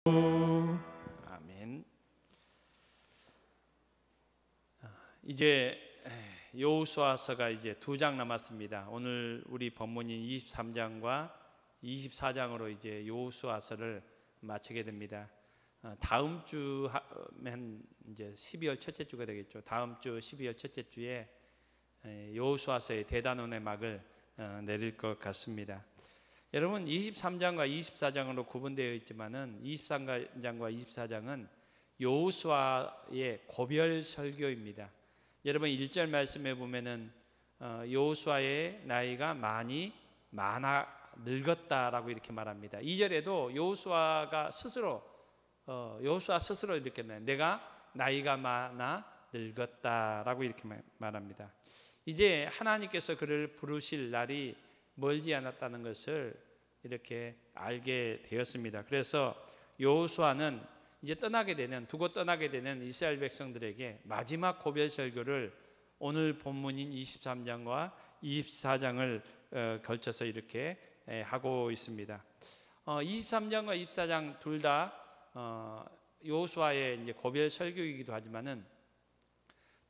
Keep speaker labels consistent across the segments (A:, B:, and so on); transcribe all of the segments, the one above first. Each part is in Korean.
A: 아멘. 이제 여호수아서가 이제 2장 남았습니다. 오늘 우리 본문인 23장과 24장으로 이제 여호수아서를 마치게 됩니다. 다음 주면 이제 12월 첫째 주가 되겠죠. 다음 주 12월 첫째 주에 여호수아서의 대단원의 막을 내릴 것 같습니다. 여러분 23장과 24장으로 구분되어 있지만은 23장과 24장은 여호수아의 고별 설교입니다. 여러분 1절 말씀에 보면은 여호수아의 나이가 많아 늙었다라고 이렇게 말합니다. 2절에도 여호수아 스스로 이렇게 말합니다. 내가 나이가 많아 늙었다라고 이렇게 말합니다. 이제 하나님께서 그를 부르실 날이 멀지 않았다는 것을 이렇게 알게 되었습니다. 그래서 여호수아는 이제 두고 떠나게 되는 이스라엘 백성들에게 마지막 고별 설교를 오늘 본문인 23장과 24장을 걸쳐서 이렇게 하고 있습니다. 23장과 24장 둘 다 여호수아의 이제 고별 설교이기도 하지만은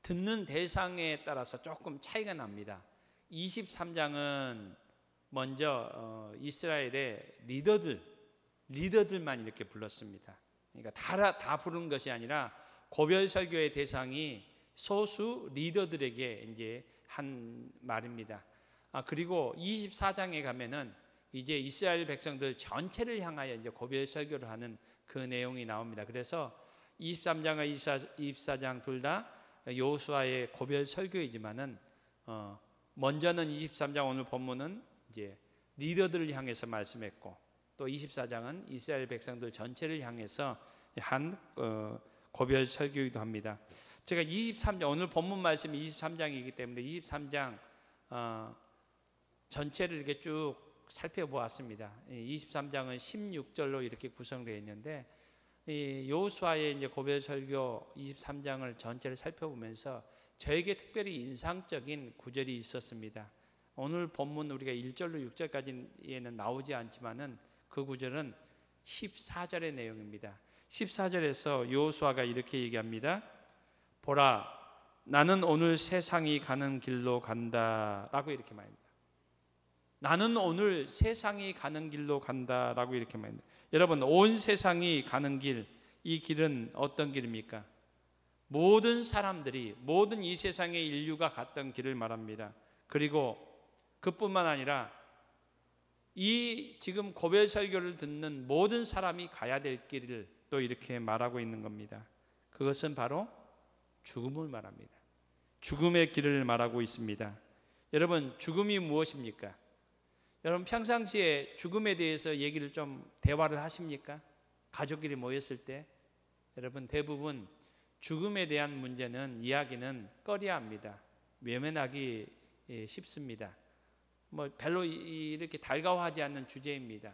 A: 듣는 대상에 따라서 조금 차이가 납니다. 23장은 먼저 이스라엘의 리더들만 이렇게 불렀습니다. 그러니까 다 부른 것이 아니라 고별 설교의 대상이 소수 리더들에게 이제 한 말입니다. 그리고 24장에 가면은 이제 이스라엘 백성들 전체를 향하여 이제 고별 설교를 하는 그 내용이 나옵니다. 그래서 23장과 24장 둘 다 여호수아의 고별 설교이지만은 먼저는 23장 오늘 본문은 이제 리더들을 향해서 말씀했고, 또 24장은 이스라엘 백성들 전체를 향해서 한 고별 설교이기도 합니다. 제가 23장 오늘 본문 말씀이 23장이기 때문에 23장 전체를 이렇게 쭉 살펴보았습니다. 23장은 16절로 이렇게 구성되어 있는데 여호수아의 이제 고별 설교 23장을 전체를 살펴보면서 저에게 특별히 인상적인 구절이 있었습니다. 오늘 본문 우리가 1절로 6절까지에는 나오지 않지만은 그 구절은 14절의 내용입니다. 14절에서 여호수아가 이렇게 얘기합니다. 보라, 나는 오늘 세상이 가는 길로 간다라고 이렇게 말합니다. 나는 오늘 세상이 가는 길로 간다라고 이렇게 말합니다. 여러분, 온 세상이 가는 길, 이 길은 어떤 길입니까? 모든 사람들이, 모든 이 세상의 인류가 갔던 길을 말합니다. 그리고 그뿐만 아니라 이 지금 고별 설교를 듣는 모든 사람이 가야 될 길을 또 이렇게 말하고 있는 겁니다. 그것은 바로 죽음을 말합니다. 죽음의 길을 말하고 있습니다. 여러분, 죽음이 무엇입니까? 여러분, 평상시에 죽음에 대해서 얘기를 좀 대화를 하십니까? 가족끼리 모였을 때 여러분, 대부분 죽음에 대한 문제는 이야기는 꺼려합니다. 외면하기 쉽습니다. 별로 이렇게 달가워하지 않는 주제입니다.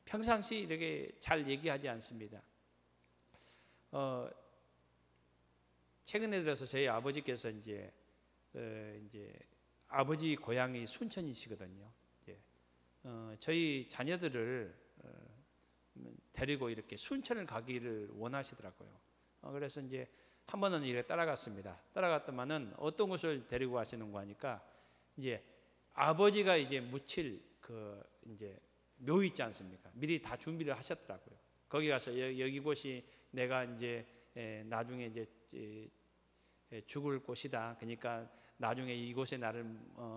A: 평상시 이렇게 잘 얘기하지 않습니다. 최근에 들어서 저희 아버지께서 이제 아버지 고향이 순천이시거든요. 저희 자녀들을 데리고 이렇게 순천을 가기를 원하시더라고요. 그래서 이제 한 번은 이렇게 따라갔습니다. 따라갔더만은 어떤 곳을 데리고 가시는가 하니까 이제 아버지가 이제 묻힐 그 이제 묘 있지 않습니까? 미리 다 준비를 하셨더라고요. 거기 가서 여기 곳이 내가 이제 나중에 이제 죽을 곳이다. 그러니까 나중에 이곳에 나를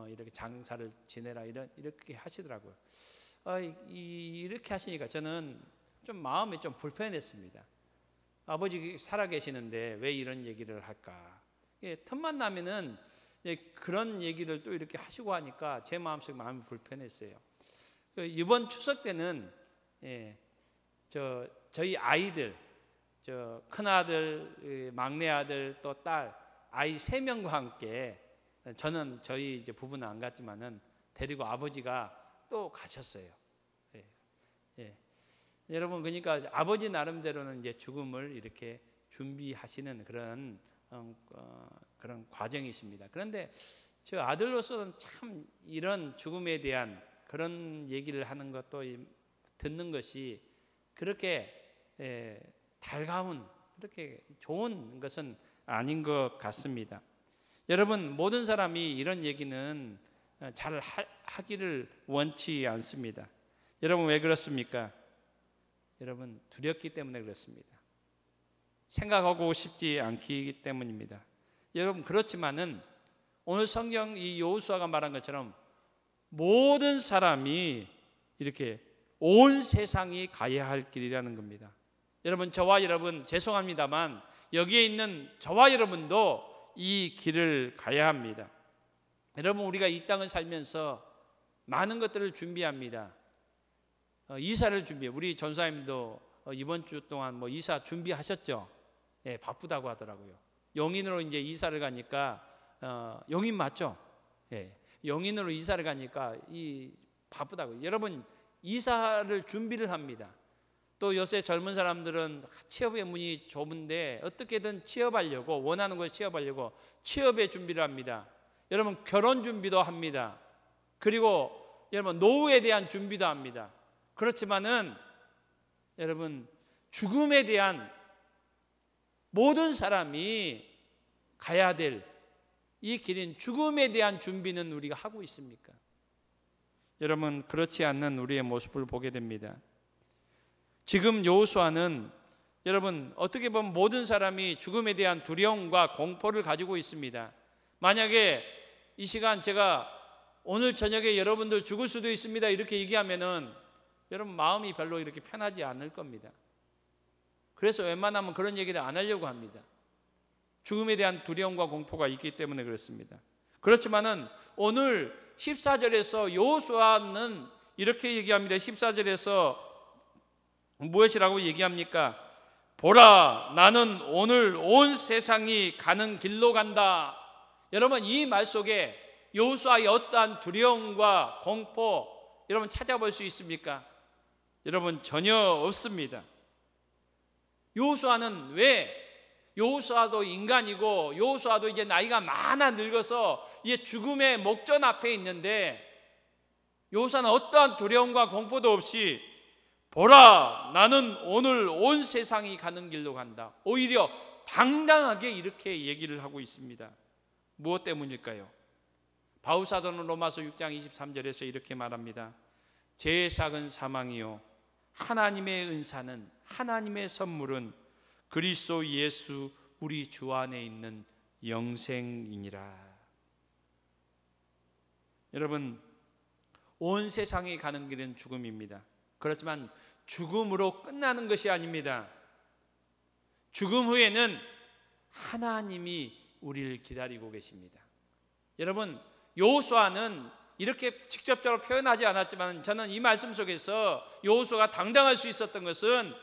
A: 이렇게 장사를 지내라 이렇게 하시더라고요. 이렇게 하시니까 저는 좀 마음이 좀 불편했습니다. 아버지 살아 계시는데 왜 이런 얘기를 할까? 틈만 나면은 그런 얘기를 또 이렇게 하시고 하니까 제 마음속 마음이 불편했어요. 이번 추석 때는 저희 아이들, 큰 아들, 막내 아들, 또 딸, 아이 3명과 함께 저희 이제 부부는 안 갔지만은 데리고 아버지가 또 가셨어요. 여러분, 그러니까 아버지 나름대로는 이제 죽음을 이렇게 준비하시는 그런 과정이십니다. 그런데 저 아들로서는 참 이런 죽음에 대한 그런 얘기를 하는 것도 듣는 것이 그렇게 달가운 그렇게 좋은 것은 아닌 것 같습니다. 여러분, 모든 사람이 이런 얘기는 잘 하기를 원치 않습니다. 여러분, 왜 그렇습니까? 여러분, 두렵기 때문에 그렇습니다. 생각하고 싶지 않기 때문입니다. 여러분, 그렇지만은 오늘 성경 이 여호수아가 말한 것처럼 모든 사람이 이렇게 온 세상이 가야 할 길이라는 겁니다. 여러분, 저와 여러분, 죄송합니다만 여기에 있는 저와 여러분도 이 길을 가야 합니다. 여러분, 우리가 이 땅을 살면서 많은 것들을 준비합니다. 이사를 준비해요. 우리 전사님도 이번 주 동안 뭐 이사 준비하셨죠? 예, 바쁘다고 하더라고요. 용인으로 이제 이사를 가니까 용인 맞죠? 예, 용인으로 이사를 가니까 바쁘다고. 여러분, 이사를 준비를 합니다. 또 요새 젊은 사람들은 취업의 문이 좁은데 어떻게든 취업하려고, 원하는 걸 취업하려고 취업의 준비를 합니다. 여러분, 결혼 준비도 합니다. 그리고 여러분, 노후에 대한 준비도 합니다. 그렇지만은 여러분, 죽음에 대한 모든 사람이 가야 될 이 길인 죽음에 대한 준비는 우리가 하고 있습니까? 여러분, 그렇지 않는 우리의 모습을 보게 됩니다. 지금 여호수아는 여러분, 어떻게 보면 모든 사람이 죽음에 대한 두려움과 공포를 가지고 있습니다. 만약에 이 시간 제가 오늘 저녁에 여러분들 죽을 수도 있습니다 이렇게 얘기하면은 여러분 마음이 별로 이렇게 편하지 않을 겁니다. 그래서 웬만하면 그런 얘기를 안 하려고 합니다. 죽음에 대한 두려움과 공포가 있기 때문에 그렇습니다. 그렇지만은 오늘 14절에서 여호수아는 이렇게 얘기합니다. 14절에서 무엇이라고 얘기합니까? 보라, 나는 오늘 온 세상이 가는 길로 간다. 여러분, 이 말 속에 여호수아의 어떠한 두려움과 공포 여러분 찾아볼 수 있습니까? 여러분, 전혀 없습니다. 여호수아는 왜? 여호수아도 인간이고 여호수아도 이제 나이가 많아 늙어서 이제 죽음의 목전 앞에 있는데 여호수아는 어떠한 두려움과 공포도 없이 보라, 나는 오늘 온 세상이 가는 길로 간다. 오히려 당당하게 이렇게 얘기를 하고 있습니다. 무엇 때문일까요? 바울사도는 로마서 6장 23절에서 이렇게 말합니다. 제사은 사망이요 하나님의 은사는, 하나님의 선물은 그리스도 예수 우리 주 안에 있는 영생이니라. 여러분, 온 세상이 가는 길은 죽음입니다. 그렇지만 죽음으로 끝나는 것이 아닙니다. 죽음 후에는 하나님이 우리를 기다리고 계십니다. 여러분, 여호수아는 이렇게 직접적으로 표현하지 않았지만 저는 이 말씀 속에서 여호수아가 당당할 수 있었던 것은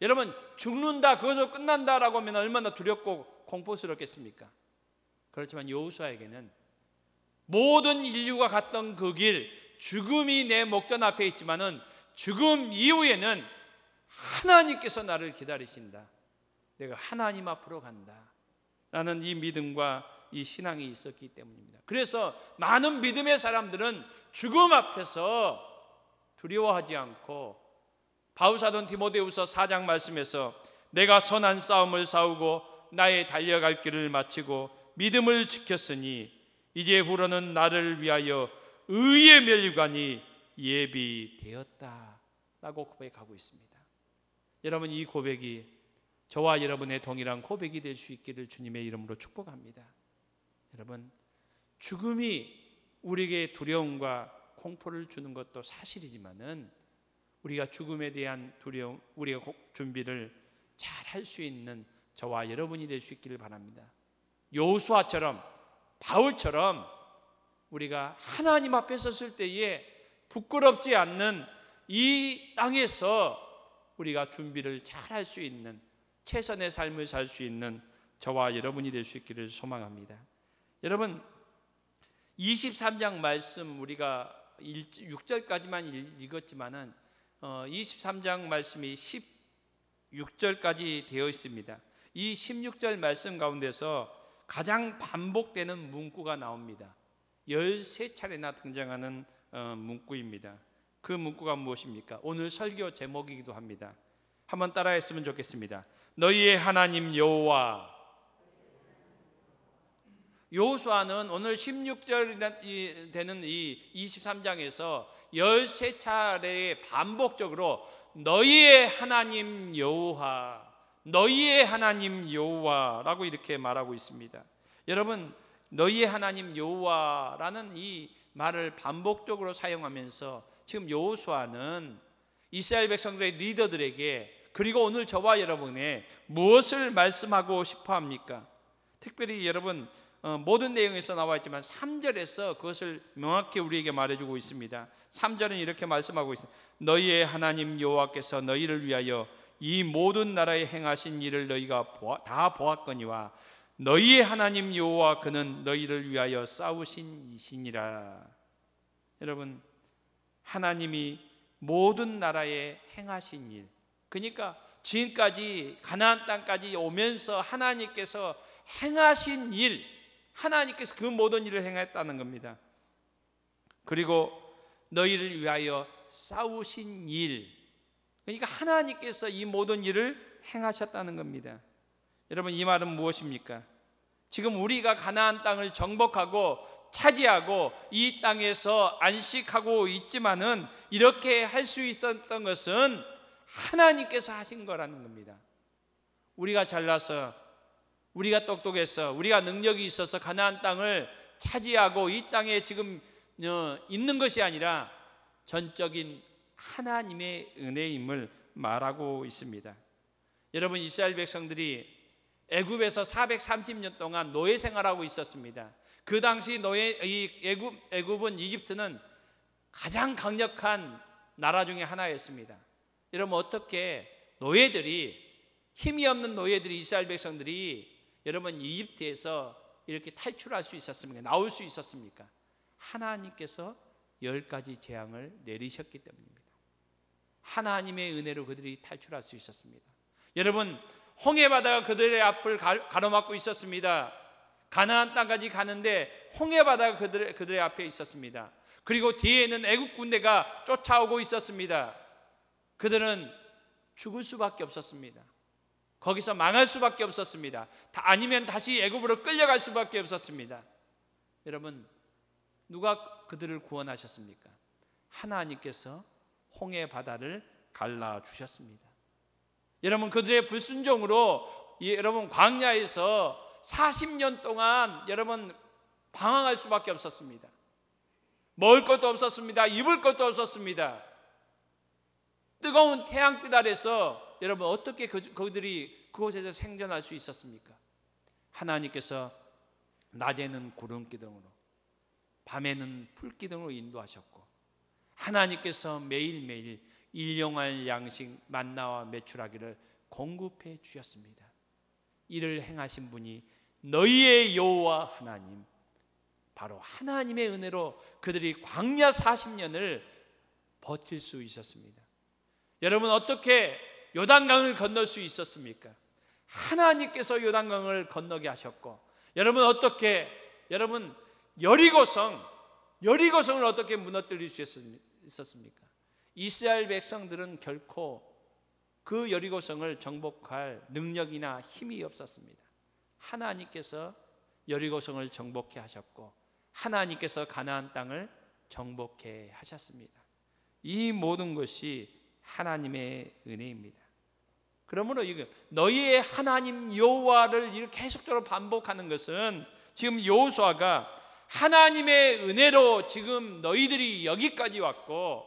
A: 여러분, 죽는다, 그것으로 끝난다라고 하면 얼마나 두렵고 공포스럽겠습니까? 그렇지만 여호수아에게는 모든 인류가 갔던 그 길, 죽음이 내 목전 앞에 있지만은 죽음 이후에는 하나님께서 나를 기다리신다. 내가 하나님 앞으로 간다. 라는 이 믿음과 이 신앙이 있었기 때문입니다. 그래서 많은 믿음의 사람들은 죽음 앞에서 두려워하지 않고 바울사도 디모데후서 4장 말씀에서 내가 선한 싸움을 싸우고 나의 달려갈 길을 마치고 믿음을 지켰으니 이제 후로는 나를 위하여 의의 멸관이 예비되었다 라고 고백하고 있습니다. 여러분, 이 고백이 저와 여러분의 동일한 고백이 될 수 있기를 주님의 이름으로 축복합니다. 여러분, 죽음이 우리에게 두려움과 공포를 주는 것도 사실이지만은 우리가 죽음에 대한 두려움, 우리가 준비를 잘 할 수 있는 저와 여러분이 될 수 있기를 바랍니다. 여호수아처럼, 바울처럼 우리가 하나님 앞에 섰을 때에 부끄럽지 않는 이 땅에서 우리가 준비를 잘 할 수 있는 최선의 삶을 살 수 있는 저와 여러분이 될 수 있기를 소망합니다. 여러분, 23장 말씀 우리가 6절까지만 읽었지만은 23장 말씀이 16절까지 되어 있습니다. 이 16절 말씀 가운데서 가장 반복되는 문구가 나옵니다. 13차례나 등장하는 문구입니다. 그 문구가 무엇입니까? 오늘 설교 제목이기도 합니다. 한번 따라했으면 좋겠습니다. 너희의 하나님 여호와. 여호수아는 오늘 16절 되는 이 23장에서 13차례 반복적으로 너희의 하나님 여호와, 너희의 하나님 여호와라고 이렇게 말하고 있습니다. 여러분, 너희의 하나님 여호와라는 이 말을 반복적으로 사용하면서 지금 여호수아는 이스라엘 백성들의 리더들에게, 그리고 오늘 저와 여러분에 무엇을 말씀하고 싶어 합니까? 특별히 여러분, 모든 내용에서 나와 있지만 3절에서 그것을 명확히 우리에게 말해주고 있습니다. 3절은 이렇게 말씀하고 있습니다. 너희의 하나님 여호와께서 너희를 위하여 이 모든 나라에 행하신 일을 너희가 다 보았거니와 너희의 하나님 여호와 그는 너희를 위하여 싸우신 이시니라. 여러분, 하나님이 모든 나라에 행하신 일, 그러니까 지금까지 가나안 땅까지 오면서 하나님께서 행하신 일, 하나님께서 그 모든 일을 행했다는 겁니다. 그리고 너희를 위하여 싸우신 일, 그러니까 하나님께서 이 모든 일을 행하셨다는 겁니다. 여러분, 이 말은 무엇입니까? 지금 우리가 가나안 땅을 정복하고 차지하고 이 땅에서 안식하고 있지만은 이렇게 할 수 있었던 것은 하나님께서 하신 거라는 겁니다. 우리가 잘나서, 우리가 똑똑해서, 우리가 능력이 있어서 가나안 땅을 차지하고 이 땅에 지금 있는 것이 아니라 전적인 하나님의 은혜임을 말하고 있습니다. 여러분, 이스라엘 백성들이 애굽에서 430년 동안 노예 생활하고 있었습니다. 그 당시 애굽은, 이집트는 가장 강력한 나라 중에 하나였습니다. 여러분, 어떻게 노예들이, 힘이 없는 노예들이, 이스라엘 백성들이 여러분 이집트에서 이렇게 탈출할 수 있었습니까? 나올 수 있었습니까? 하나님께서 10가지 재앙을 내리셨기 때문입니다. 하나님의 은혜로 그들이 탈출할 수 있었습니다. 여러분, 홍해바다가 그들의 앞을 가로막고 있었습니다. 가나안 땅까지 가는데 홍해바다가 그들의 앞에 있었습니다. 그리고 뒤에는 애국 군대가 쫓아오고 있었습니다. 그들은 죽을 수밖에 없었습니다. 거기서 망할 수밖에 없었습니다. 아니면 다시 애굽으로 끌려갈 수밖에 없었습니다. 여러분, 누가 그들을 구원하셨습니까? 하나님께서 홍해바다를 갈라주셨습니다. 여러분, 그들의 불순종으로 여러분 광야에서 40년 동안 여러분 방황할 수밖에 없었습니다. 먹을 것도 없었습니다. 입을 것도 없었습니다. 뜨거운 태양빛 아래서 여러분 어떻게 그들이 그곳에서 생존할 수 있었습니까? 하나님께서 낮에는 구름 기둥으로, 밤에는 불 기둥으로 인도하셨고, 하나님께서 매일매일 일용할 양식 만나와 메추라기를 공급해 주셨습니다. 이를 행하신 분이 너희의 여호와 하나님, 바로 하나님의 은혜로 그들이 광야 40년을 버틸 수 있었습니다. 여러분, 어떻게 요단강을 건널 수 있었습니까? 하나님께서 요단강을 건너게 하셨고, 여러분 어떻게, 여러분 여리고성을 어떻게 무너뜨릴 수 있었습니까? 이스라엘 백성들은 결코 그 여리고성을 정복할 능력이나 힘이 없었습니다. 하나님께서 여리고성을 정복해 하셨고, 하나님께서 가나안 땅을 정복해 하셨습니다. 이 모든 것이 하나님의 은혜입니다. 그러므로 이거 너희의 하나님 여호와를 이렇게 계속적으로 반복하는 것은 지금 여호수아가 하나님의 은혜로 지금 너희들이 여기까지 왔고,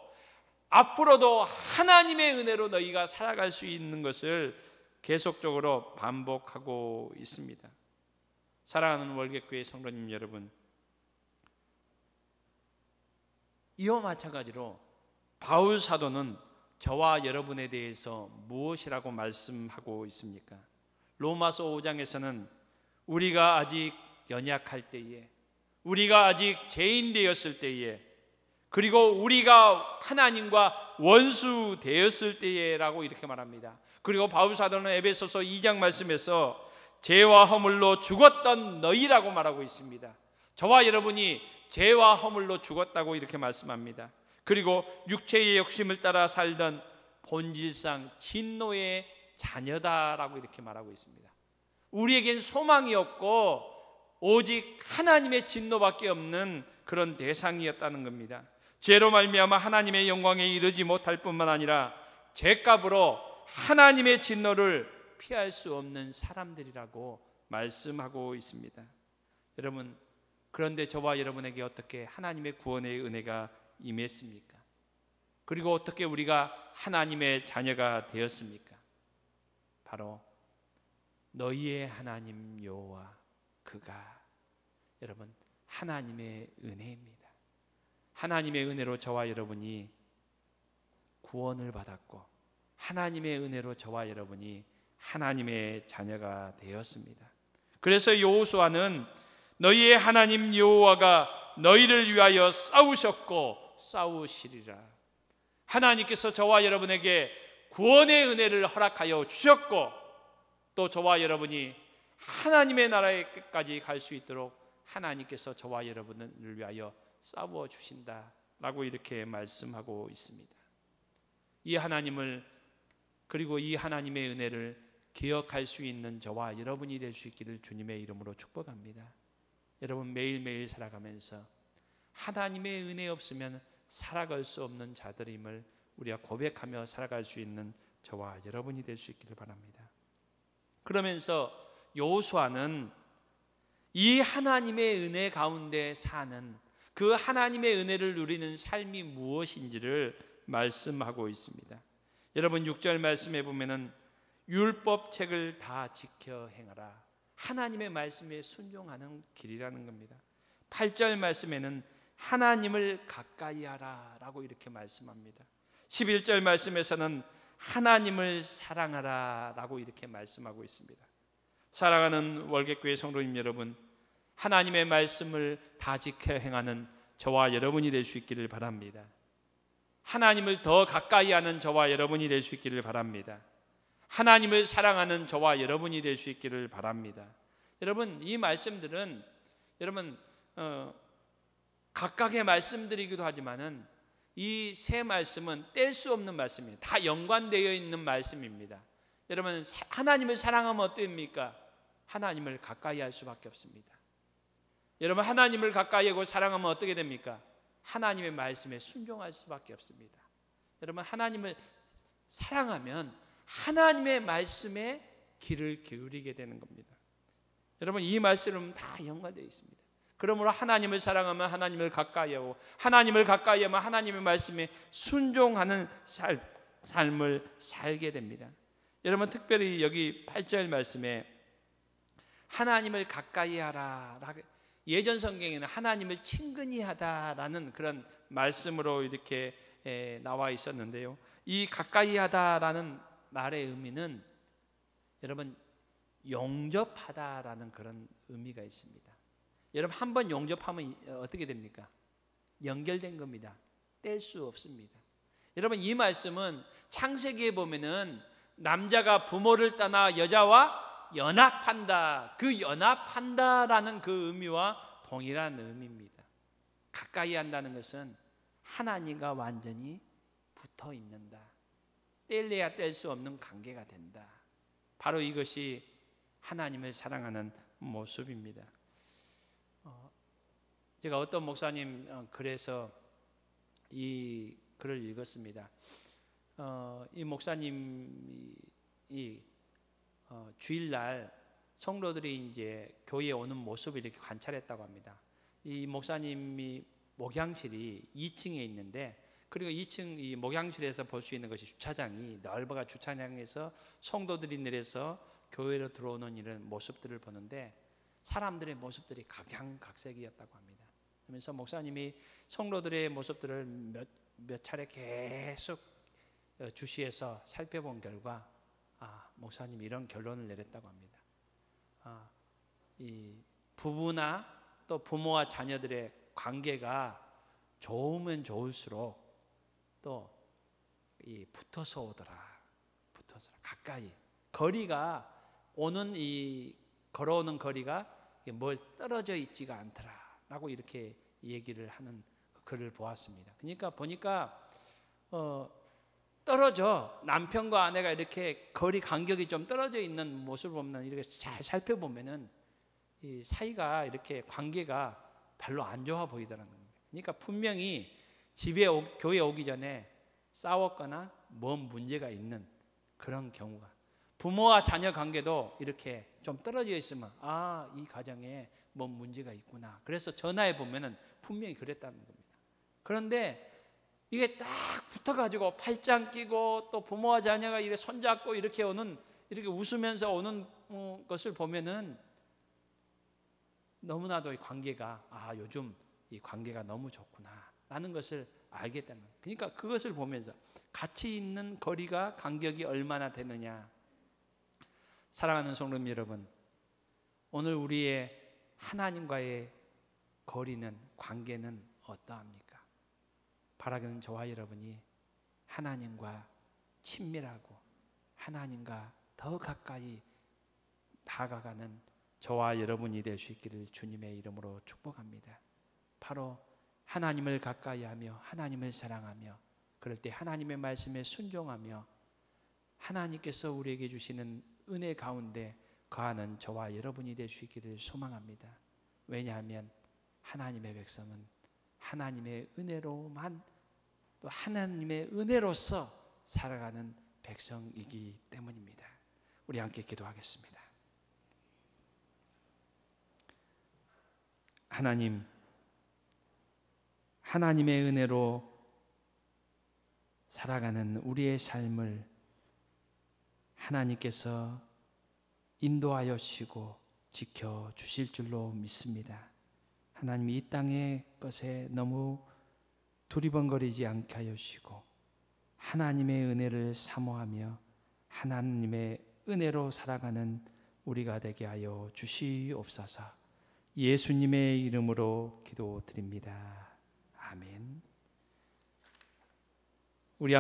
A: 앞으로도 하나님의 은혜로 너희가 살아갈 수 있는 것을 계속적으로 반복하고 있습니다. 사랑하는 월계교회 성도님 여러분, 이와 마찬가지로 바울 사도는 저와 여러분에 대해서 무엇이라고 말씀하고 있습니까? 로마서 5장에서는 우리가 아직 연약할 때에, 우리가 아직 죄인 되었을 때에, 그리고 우리가 하나님과 원수 되었을 때에라고 이렇게 말합니다. 그리고 바울 사도는 에베소서 2장 말씀에서 죄와 허물로 죽었던 너희라고 말하고 있습니다. 저와 여러분이 죄와 허물로 죽었다고 이렇게 말씀합니다. 그리고 육체의 욕심을 따라 살던 본질상 진노의 자녀다라고 이렇게 말하고 있습니다. 우리에겐 소망이 없고 오직 하나님의 진노밖에 없는 그런 대상이었다는 겁니다. 죄로 말미암아 하나님의 영광에 이르지 못할 뿐만 아니라 죄값으로 하나님의 진노를 피할 수 없는 사람들이라고 말씀하고 있습니다. 여러분, 그런데 저와 여러분에게 어떻게 하나님의 구원의 은혜가 임했습니까? 그리고 어떻게 우리가 하나님의 자녀가 되었습니까? 바로 너희의 하나님 여호와 그가, 여러분, 하나님의 은혜입니다. 하나님의 은혜로 저와 여러분이 구원을 받았고 하나님의 은혜로 저와 여러분이 하나님의 자녀가 되었습니다. 그래서 여호수아는 너희의 하나님 여호와가 너희를 위하여 싸우셨고 싸우시리라. 하나님께서 저와 여러분에게 구원의 은혜를 허락하여 주셨고 또 저와 여러분이 하나님의 나라의 끝까지 갈 수 있도록 하나님께서 저와 여러분을 위하여 싸워 주신다라고 이렇게 말씀하고 있습니다. 이 하나님을, 그리고 이 하나님의 은혜를 기억할 수 있는 저와 여러분이 될 수 있기를 주님의 이름으로 축복합니다. 여러분, 매일매일 살아가면서 하나님의 은혜 없으면 살아갈 수 없는 자들임을 우리가 고백하며 살아갈 수 있는 저와 여러분이 될 수 있기를 바랍니다. 그러면서 여호수아는 이 하나님의 은혜 가운데 사는, 그 하나님의 은혜를 누리는 삶이 무엇인지를 말씀하고 있습니다. 여러분, 6절 말씀에 보면은 율법책을 다 지켜 행하라. 하나님의 말씀에 순종하는 길이라는 겁니다. 8절 말씀에는 하나님을 가까이 하라 라고 이렇게 말씀합니다. 11절 말씀에서는 하나님을 사랑하라 라고 이렇게 말씀하고 있습니다. 사랑하는 월객교회 성도님 여러분, 하나님의 말씀을 다 지켜 행하는 저와 여러분이 될 수 있기를 바랍니다. 하나님을 더 가까이 하는 저와 여러분이 될 수 있기를 바랍니다. 하나님을 사랑하는 저와 여러분이 될 수 있기를 바랍니다. 여러분, 이 말씀들은 여러분 각각의 말씀들이기도 하지만은 이 세 말씀은 뗄 수 없는 말씀입니다. 다 연관되어 있는 말씀입니다. 여러분, 하나님을 사랑하면 어떻습니까? 하나님을 가까이 할 수밖에 없습니다. 여러분, 하나님을 가까이 하고 사랑하면 어떻게 됩니까? 하나님의 말씀에 순종할 수밖에 없습니다. 여러분, 하나님을 사랑하면 하나님의 말씀에 귀를 기울이게 되는 겁니다. 여러분, 이 말씀은 다 연관되어 있습니다. 그러므로 하나님을 사랑하면 하나님을 가까이 하고 하나님을 가까이 하면 하나님의 말씀에 순종하는 삶을 살게 됩니다. 여러분, 특별히 여기 8절 말씀에 하나님을 가까이 하라, 예전 성경에는 하나님을 친근히 하다라는 그런 말씀으로 이렇게 나와 있었는데요, 이 가까이 하다라는 말의 의미는 여러분 용접하다라는 그런 의미가 있습니다. 여러분, 한번 용접하면 어떻게 됩니까? 연결된 겁니다. 뗄 수 없습니다. 여러분, 이 말씀은 창세기에 보면은 남자가 부모를 떠나 여자와 연합한다, 그 연합한다라는 그 의미와 동일한 의미입니다. 가까이 한다는 것은 하나님과 완전히 붙어 있는다, 뗄래야 뗄 수 없는 관계가 된다. 바로 이것이 하나님을 사랑하는 모습입니다. 제가 어떤 목사님 글에서 이 글을 읽었습니다. 이 목사님이 주일날 성도들이 이제 교회에 오는 모습을 이렇게 관찰했다고 합니다. 이 목사님이 목양실이 2층에 있는데, 그리고 2층 이 목양실에서 볼 수 있는 것이 주차장이 넓어가 주차장에서 성도들이 내려서 교회로 들어오는 이런 모습들을 보는데 사람들의 모습들이 각양각색이었다고 합니다. 그러면서 목사님이 성도들의 모습들을 몇 차례 계속 주시해서 살펴본 결과 목사님이 이런 결론을 내렸다고 합니다. 이 부부나 또 부모와 자녀들의 관계가 좋으면 좋을수록 또 이 붙어서 오더라, 가까이 거리가 오는 이 걸어오는 거리가 뭘 떨어져 있지가 않더라라고 이렇게 얘기를 하는 글을 보았습니다. 그러니까 보니까 떨어져, 남편과 아내가 이렇게 거리 간격이 좀 떨어져 있는 모습을 보면, 이렇게 잘 살펴보면은 이 사이가, 이렇게 관계가 별로 안 좋아 보이더라는 거예요. 그러니까 분명히 교회 오기 전에 싸웠거나 뭔 문제가 있는 그런 경우가, 부모와 자녀 관계도 이렇게 좀 떨어져 있으면 이 가정에 뭔 문제가 있구나. 그래서 전화해 보면은 분명히 그랬다는 겁니다. 그런데 이게 딱 붙어가지고 팔짱 끼고 또 부모와 자녀가 이렇게 손잡고 이렇게 웃으면서 오는 것을 보면은 너무나도 이 관계가, 요즘 이 관계가 너무 좋구나 라는 것을 알겠다는 거예요. 그러니까 그것을 보면서 같이 있는 거리가, 간격이 얼마나 되느냐. 사랑하는 성도님 여러분, 오늘 우리의 하나님과의 거리는, 관계는 어떠합니까? 바라기는 저와 여러분이 하나님과 친밀하고 하나님과 더 가까이 다가가는 저와 여러분이 될 수 있기를 주님의 이름으로 축복합니다. 바로 하나님을 가까이 하며 하나님을 사랑하며, 그럴 때 하나님의 말씀에 순종하며 하나님께서 우리에게 주시는 은혜 가운데 거하는 저와 여러분이 될 수 있기를 소망합니다. 왜냐하면 하나님의 백성은 하나님의 은혜로만, 또 하나님의 은혜로서 살아가는 백성이기 때문입니다. 우리 함께 기도하겠습니다. 하나님, 하나님의 은혜로 살아가는 우리의 삶을 하나님께서 인도하여 주시고 지켜 주실 줄로 믿습니다. 하나님, 이 땅의 것에 너무 두리번거리지 않게 하여 주시고 하나님의 은혜를 사모하며 하나님의 은혜로 살아가는 우리가 되게 하여 주시옵소서. 예수님의 이름으로 기도드립니다. 아멘. 우리